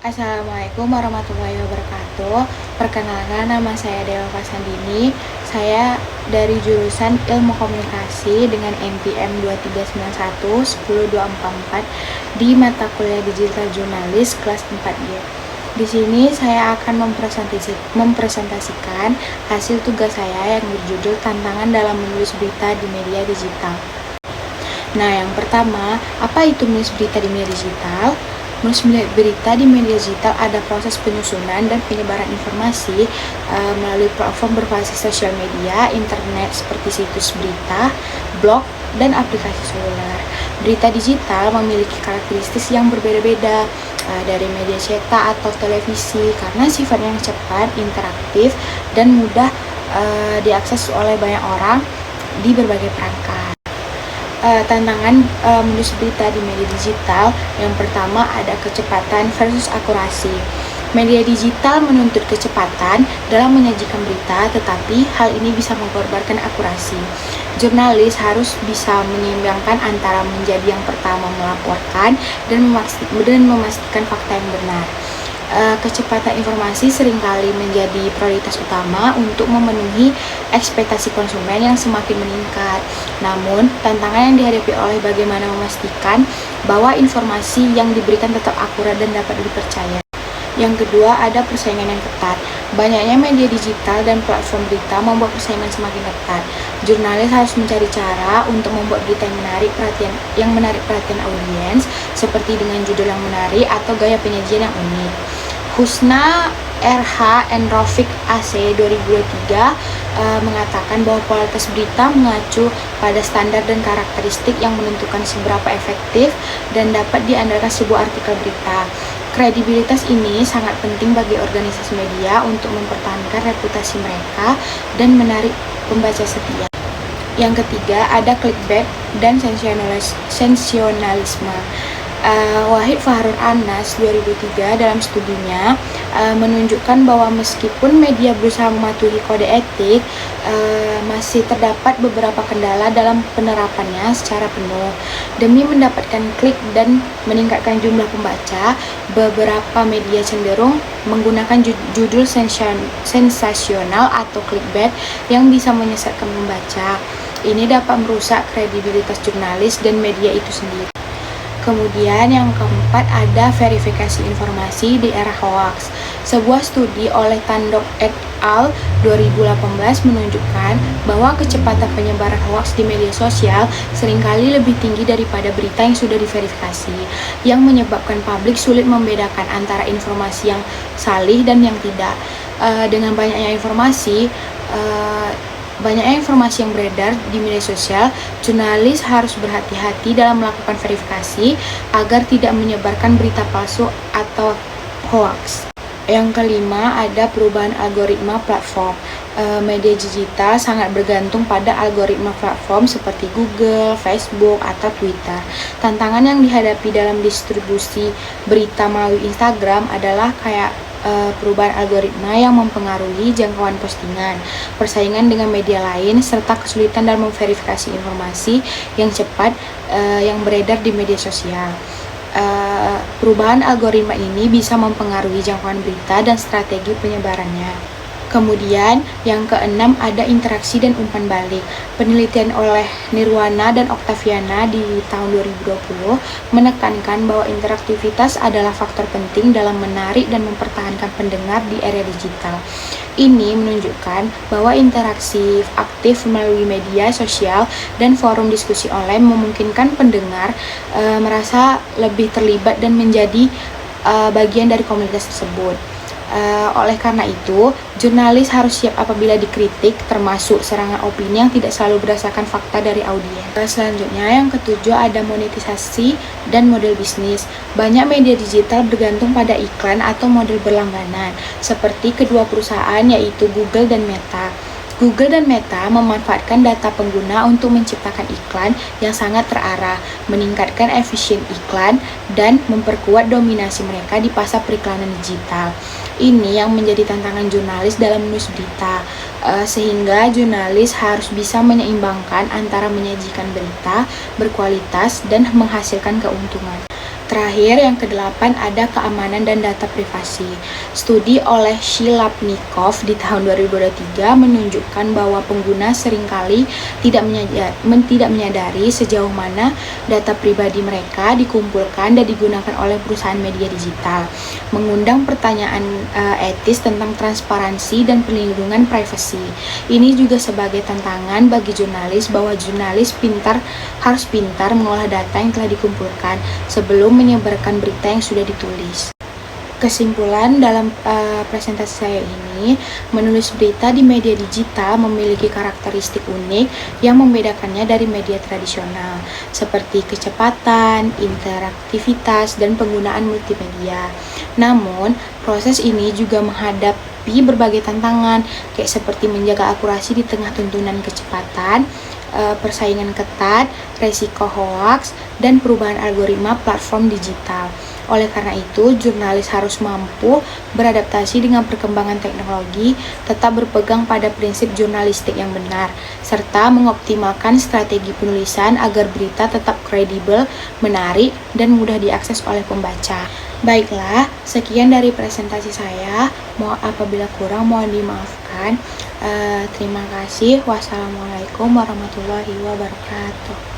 Assalamualaikum warahmatullahi wabarakatuh. Perkenalkan, nama saya Dewa Fasandini. Saya dari jurusan Ilmu Komunikasi dengan NPM 2391 10244 di mata kuliah Digital Jurnalis kelas 4G. Di sini saya akan mempresentasikan hasil tugas saya yang berjudul Tantangan dalam Menulis Berita di Media Digital. Nah, yang pertama, apa itu menulis berita di media digital? Menulis berita di media digital ada proses penyusunan dan penyebaran informasi melalui platform berbasis sosial media, internet seperti situs berita, blog, dan aplikasi seluler. Berita digital memiliki karakteristik yang berbeda-beda dari media cetak atau televisi karena sifatnya yang cepat, interaktif, dan mudah diakses oleh banyak orang di berbagai perangkat. Tantangan menulis berita di media digital, yang pertama ada kecepatan versus akurasi. Media digital menuntut kecepatan dalam menyajikan berita, tetapi hal ini bisa mengorbankan akurasi. Jurnalis harus bisa menyeimbangkan antara menjadi yang pertama melaporkan dan memastikan fakta yang benar. Kecepatan informasi seringkali menjadi prioritas utama untuk memenuhi ekspektasi konsumen yang semakin meningkat. Namun, tantangan yang dihadapi oleh bagaimana memastikan bahwa informasi yang diberikan tetap akurat dan dapat dipercaya. Yang kedua, ada persaingan yang ketat. Banyaknya media digital dan platform berita membuat persaingan semakin ketat. Jurnalis harus mencari cara untuk membuat berita yang menarik perhatian audiens, seperti dengan judul yang menarik atau gaya penyajian yang unik. Husna RH and Rafiq AC 2023 mengatakan bahwa kualitas berita mengacu pada standar dan karakteristik yang menentukan seberapa efektif dan dapat diandalkan sebuah artikel berita. Kredibilitas ini sangat penting bagi organisasi media untuk mempertahankan reputasi mereka dan menarik pembaca setia. Yang ketiga, ada clickbait dan sensasionalisme. Wahid Fahrul Anas 2003 dalam studinya menunjukkan bahwa meskipun media berusaha mematuhi kode etik, masih terdapat beberapa kendala dalam penerapannya secara penuh. Demi mendapatkan klik dan meningkatkan jumlah pembaca, beberapa media cenderung menggunakan judul sensasional atau clickbait yang bisa menyesatkan pembaca. Ini dapat merusak kredibilitas jurnalis dan media itu sendiri. Kemudian yang keempat ada verifikasi informasi di era hoax. Sebuah studi oleh Tandok et al. 2018 menunjukkan bahwa kecepatan penyebaran hoax di media sosial seringkali lebih tinggi daripada berita yang sudah diverifikasi, yang menyebabkan publik sulit membedakan antara informasi yang salih dan yang tidak. Dengan banyaknya informasi yang beredar di media sosial, jurnalis harus berhati-hati dalam melakukan verifikasi agar tidak menyebarkan berita palsu atau hoax. Yang kelima, ada perubahan algoritma platform. Media digital sangat bergantung pada algoritma platform seperti Google, Facebook, atau Twitter. Tantangan yang dihadapi dalam distribusi berita melalui Instagram adalah perubahan algoritma yang mempengaruhi jangkauan postingan, persaingan dengan media lain, serta kesulitan dalam memverifikasi informasi yang cepat yang beredar di media sosial. Perubahan algoritma ini bisa mempengaruhi jangkauan berita dan strategi penyebarannya. Kemudian yang keenam ada interaksi dan umpan balik. Penelitian oleh Nirwana dan Oktaviana di tahun 2020 menekankan bahwa interaktivitas adalah faktor penting dalam menarik dan mempertahankan pendengar di era digital. Ini menunjukkan bahwa interaksi aktif melalui media sosial dan forum diskusi online memungkinkan pendengar merasa lebih terlibat dan menjadi bagian dari komunitas tersebut. Oleh karena itu, jurnalis harus siap apabila dikritik, termasuk serangan opini yang tidak selalu berdasarkan fakta dari audiens. Selanjutnya, yang ketujuh ada monetisasi dan model bisnis. Banyak media digital bergantung pada iklan atau model berlangganan, seperti kedua perusahaan yaitu Google dan Meta. Google dan Meta memanfaatkan data pengguna untuk menciptakan iklan yang sangat terarah, meningkatkan efisien iklan, dan memperkuat dominasi mereka di pasar periklanan digital. Ini yang menjadi tantangan jurnalis dalam menulis berita, sehingga jurnalis harus bisa menyeimbangkan antara menyajikan berita berkualitas dan menghasilkan keuntungan. Terakhir, yang kedelapan ada keamanan dan data privasi. Studi oleh Shilapnikov di tahun 2023 menunjukkan bahwa pengguna seringkali tidak menyadari sejauh mana data pribadi mereka dikumpulkan dan digunakan oleh perusahaan media digital, mengundang pertanyaan etis tentang transparansi dan perlindungan privasi. Ini juga sebagai tantangan bagi jurnalis bahwa jurnalis harus pintar mengolah data yang telah dikumpulkan sebelum menyebarkan berita yang sudah ditulis. Kesimpulan dalam presentasi saya ini, menulis berita di media digital memiliki karakteristik unik yang membedakannya dari media tradisional, seperti kecepatan, interaktivitas, dan penggunaan multimedia. Namun, proses ini juga menghadapi berbagai tantangan, kayak seperti menjaga akurasi di tengah tuntunan kecepatan, persaingan ketat, resiko hoaks, dan perubahan algoritma platform digital. Oleh karena itu, jurnalis harus mampu beradaptasi dengan perkembangan teknologi, tetap berpegang pada prinsip jurnalistik yang benar, serta mengoptimalkan strategi penulisan agar berita tetap kredibel, menarik, dan mudah diakses oleh pembaca. Baiklah, sekian dari presentasi saya. Apabila kurang, mohon dimaafkan. Terima kasih. Wassalamualaikum warahmatullahi wabarakatuh.